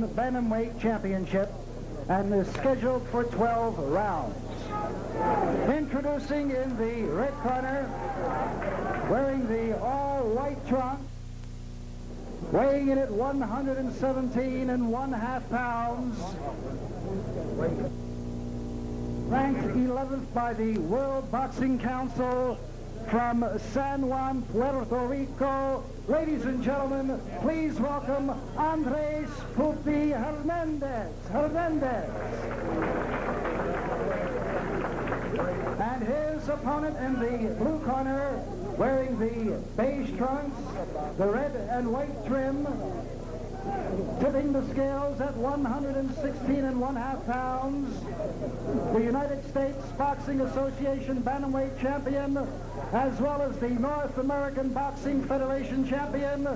Bantamweight Championship and is scheduled for 12 rounds. Introducing in the red corner, wearing the all-white trunk, weighing in at 117 1/2 pounds, ranked 11th by the World Boxing Council from San Juan, Puerto Rico. Ladies and gentlemen, please welcome Andres Pupi Hernandez. And his opponent in the blue corner, wearing the beige trunks, the red and white trim, tipping the scales at 116 1/2 pounds, the United States Boxing Association Bantamweight champion, as well as the North American Boxing Federation champion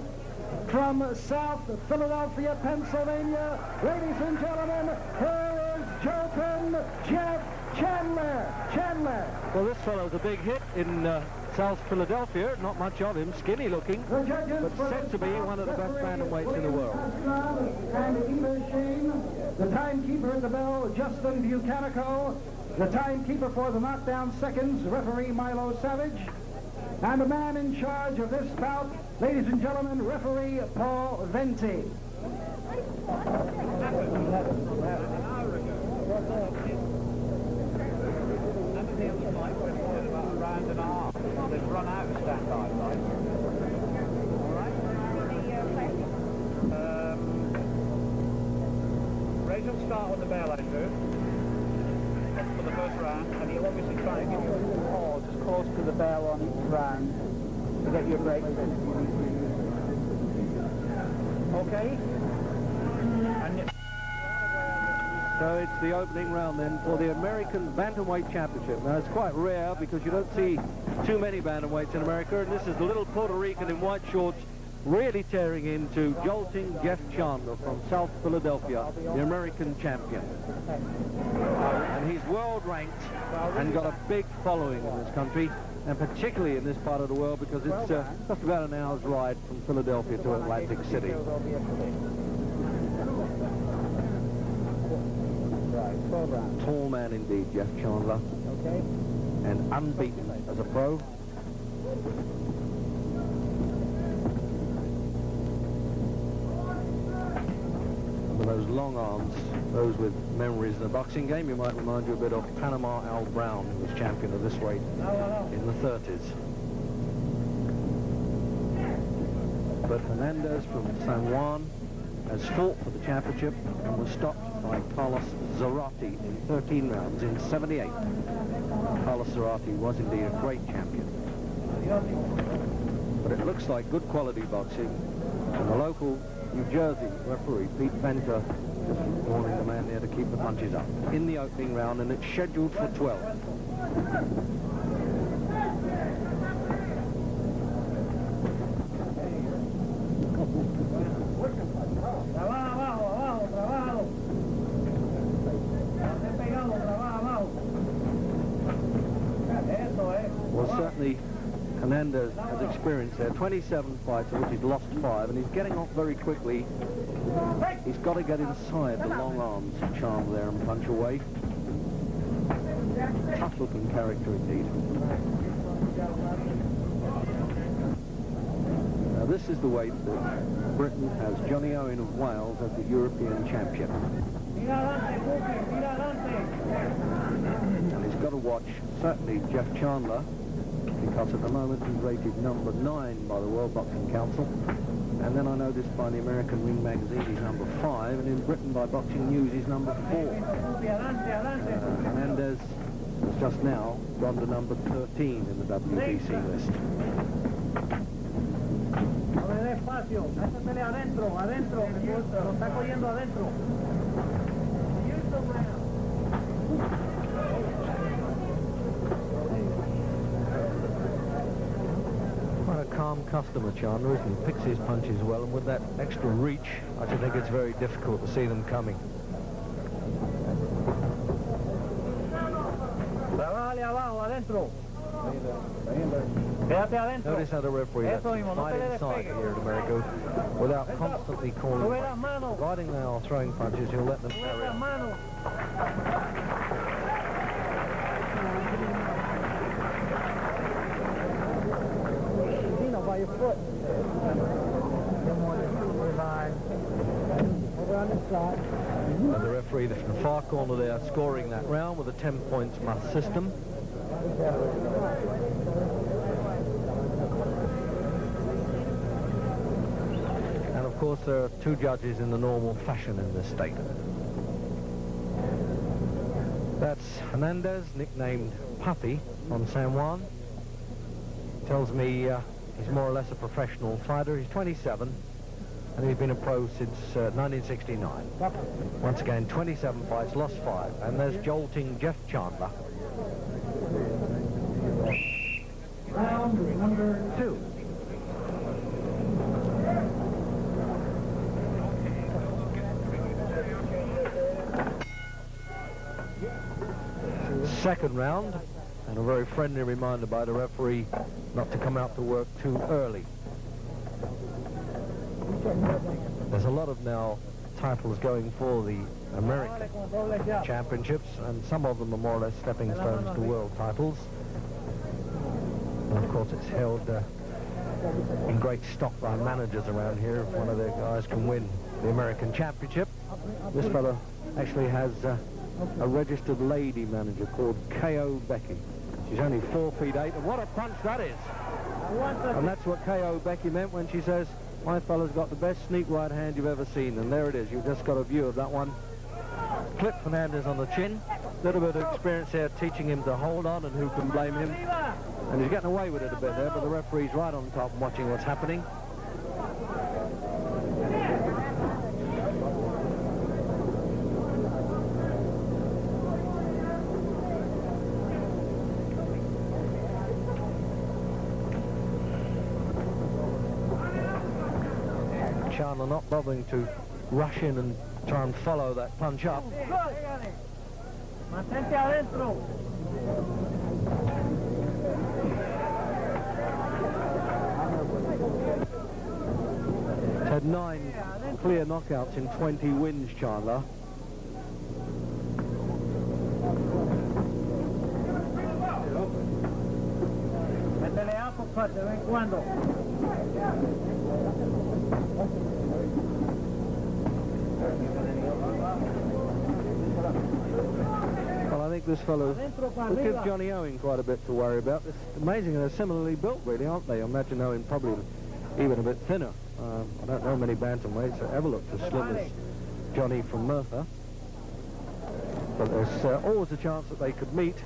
from South Philadelphia, Pennsylvania. Ladies and gentlemen, here is Jeff Chandler. Well, this fellow's a big hit in South Philadelphia. Not much of him, skinny looking, but said to be one of the best bantamweights in the world. The timekeeper at the bell, Justin Bucanico. The timekeeper for the knockdown seconds, referee Milo Savage. And the man in charge of this bout, ladies and gentlemen, referee Paul Venti. They've run out of standby lights. All right. Ray's will start on the bell, Andrew, for the first round, and he'll obviously try and give you a pause as close to the bell on each round to get your breaks in. Okay? And So it's the opening round then for the American Bantamweight Championship. Now it's quite rare because you don't see too many bantamweights in America, and this is the little Puerto Rican in white shorts really tearing into, jolting Jeff Chandler from South Philadelphia, the American champion. And he's world ranked and got a big following in this country, and particularly in this part of the world because it's just about an hour's ride from Philadelphia to Atlantic City. Tall man indeed, Jeff Chandler. Okay. And unbeaten as a pro. With those long arms, those with memories in the boxing game, you might remind you a bit of Panama Al Brown, who was champion of this weight in the 30s. But Hernandez from San Juan has fought for the championship and was stopped by Carlos Zarate in 13 rounds in 78. Carlos Zarate was indeed a great champion. But it looks like good quality boxing, and the local New Jersey referee, Pete Venter, just warning the man there to keep the punches up in the opening round, and it's scheduled for 12. Well, certainly Hernandez has experience there. 27 fights, of which he's lost 5, and he's getting off very quickly. He's got to get inside the long arms of Chandler there and punch away. Tough-looking character indeed. Now this is the weight that Britain has Johnny Owen of Wales as the European champion. And he's got to watch, certainly, Jeff Chandler, because at the moment he's rated number 9 by the World Boxing Council. And then I noticed by the American Ring Magazine he's number 5, and in Britain by Boxing News he's number 4. Hernandez has just now gone to number 13 in the WBC list. Quite a calm customer, Chandler, isn't he? Picks his punches well, and with that extra reach, I should think it's very difficult to see them coming. Trabajale abajo, adentro. Quédate adentro. Notice how the referee has Eso mismo, no fight te le inside despegues. here in America without constantly calling. Sube las manos. Providing they are throwing punches, he'll let them Sube carry las on. manos. By your foot. Over on this side. And the referee from the far corner there scoring that round with a 10 points must system. And of course there are two judges in the normal fashion in this state. That's Hernandez, nicknamed Puffy on San Juan. Tells me he's more or less a professional fighter. He's 27 and he's been a pro since 1969. Once again, 27 fights, lost 5. And there's jolting Jeff Chandler. Round number 2. Second round, and a very friendly reminder by the referee not to come out to work too early. There's a lot of now titles going for the American championships, and some of them are more or less stepping stones to world titles. And of course it's held in great stock by managers around here if one of their guys can win the American championship. This fellow actually has a registered lady manager called K.O. Becky. She's only 4 feet 8, and what a punch that is! And that's what K.O. Becky meant when she says, my fella's got the best sneak right hand you've ever seen, and there it is. You've just got a view of that one. Clip Hernandez on the chin. A little bit of experience there teaching him to hold on, and who can blame him? And he's getting away with it a bit there, but the referee's right on top watching what's happening. Chandler not bothering to rush in and try and follow that punch up. Mantente adentro. He's had 9 clear knockouts in 20 wins, Chandler. Métele ajo, de vez en cuando. Well, I think this fellow will give Johnny Owen quite a bit to worry about. It's amazing, they're similarly built, really, aren't they? I imagine Owen probably even a bit thinner. I don't know many bantamweights that ever looked as slim as Johnny from Merthyr. But there's always a chance that they could meet.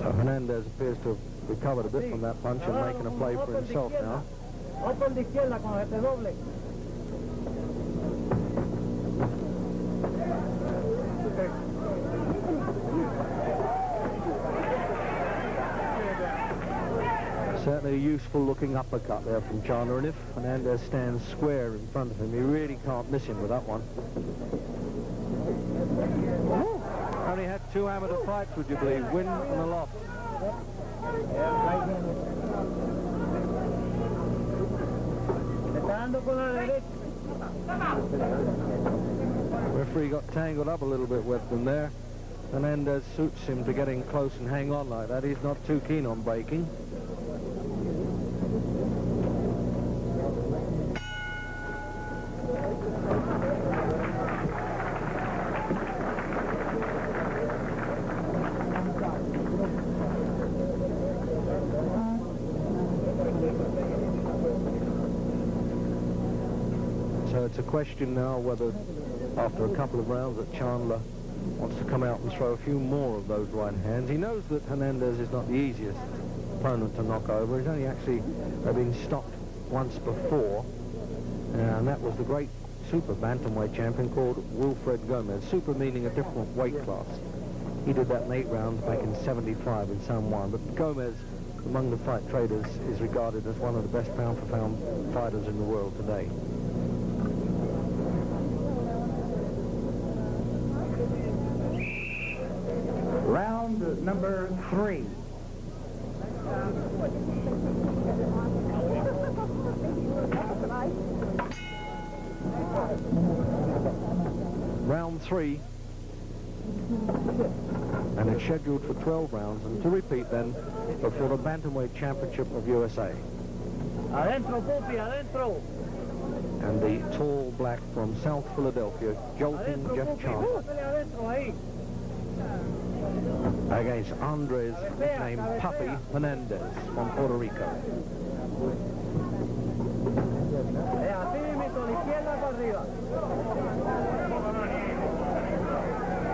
So Hernandez appears to have recovered a bit from that punch and making a play for himself now. Open de izquierda con este doble. Certainly a useful looking uppercut there from Chandler, and if Hernandez stands square in front of him, he really can't miss him with that one. Only had 2 amateur fights, would you believe? Win and a loss. Referee got tangled up a little bit with them there. Hernandez suits him to getting close and hang on like that. He's not too keen on breaking. So it's a question now whether, after a couple of rounds, that Chandler wants to come out and throw a few more of those right hands. He knows that Hernandez is not the easiest opponent to knock over. He's only actually been stopped once before, and that was the great super bantamweight champion called Wilfred Gomez. Super meaning a different weight class. He did that in 8 rounds back in 75 in San Juan. But Gomez, among the fight traders, is regarded as one of the best pound-for-pound fighters in the world today. number 3. Round 3. And it's scheduled for 12 rounds, and to repeat then, for the Bantamweight Championship of USA. Adentro, Pupi, adentro. And the tall black from South Philadelphia, jolting Jeff Chandler, against Andres, nicknamed Puppy Hernandez from Puerto Rico.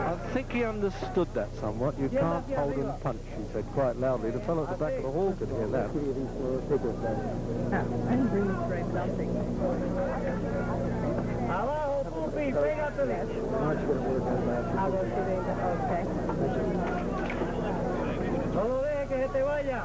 I think he understood that somewhat. You can't hold and punch, he said quite loudly. The fellow at the back of the hall could hear that. Abajo, Pupi, pégatele. No lo dejes que se te vaya.